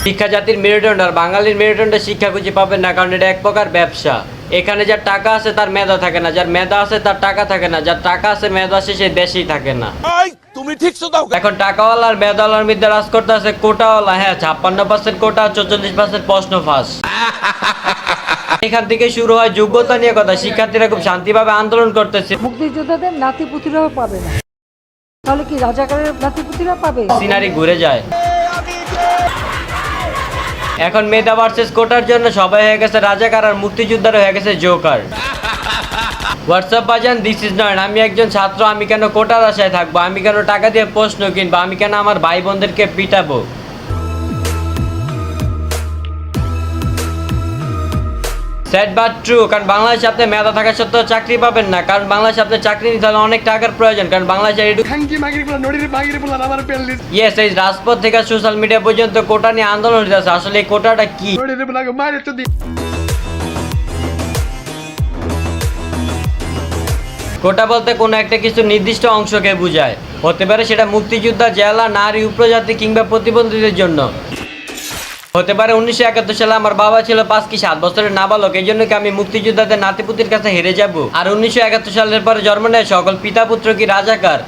শিক্ষা জাতির মেরুদণ্ড, আর বাঙালির মেরুদণ্ডে শিক্ষা খুঁজে পাবেন না, কারণ এটা এক প্রকার ব্যবসা। এখানে যার টাকা আছে তার মেধা থাকে না, যার মেধা আছে তার টাকা থাকে না, যার টাকা আছে মেধা আছে সে দেশেই থাকে না। তুমি ঠিক দাও। এখন টাকাওয়ালা আর মেধাওয়ালার মধ্যে রাজ করতে আছে কোটাওয়ালা। হ্যাঁ, 56% কোটা, 44% প্রশ্ন ফাঁস। এখান থেকে শুরু হয় যোগ্যতা নিয়ে কথা। শিক্ষার্থীরা খুব শান্তিভাবে আন্দোলন করতেছে। মুক্তিযোদ্ধাদের নাতিপুতিরাও পাবে না, তাহলে কি রাজাকারের নাতিপুতিরা পাবে? সিনারি ঘুরে যায়। এখন মেধা ভার্সেস কোটার জন্য সবাই হয়ে গেছে রাজাকার, আর মুক্তিযোদ্ধারা হয়ে গেছে জোকার। হোয়াটসঅ্যাপ বাজান, দিস ইজ নট। আমি একজন ছাত্র, আমি কেন কোটার আশায় থাকবো? আমি কেন টাকা দিয়ে প্রশ্ন কিনবো? আমি কেন আমার ভাই বোনদেরকে পিটাবো? স্যাড বাট ট্রু, কারণ বাংলাদেশে আপনি মেধা থাকা সত্ত্বেও চাকরি পাবেন না, কারণ বাংলাদেশে আপনি চাকরি নিতে হলে অনেক টাকার প্রয়োজন, কারণ বাংলাদেশে ইয়েস, এই রাজপথ থেকে সোশ্যাল মিডিয়া পর্যন্ত কোটা নিয়ে আন্দোলন হইতেছে। আসলে এই কোটাটা কি? কোটা বলতে কোনো একটা কিছু নির্দিষ্ট অংশকে বোঝায়। হতে পারে সেটা মুক্তিযোদ্ধা, জেলা, নারী, উপজাতি কিংবা প্রতিবন্ধীদের জন্য। হতে পারে 1971 সালে আমার বাবা ছিল 5 কি 7 বছরের নাবালক, এই জন্য কি আমি মুক্তিযোদ্ধাদের নাতিপুতির কাছে হেরে যাব? আর 1971 সালের পরে জন্ম নেয় সকল পিতা পুত্র কি রাজাকার?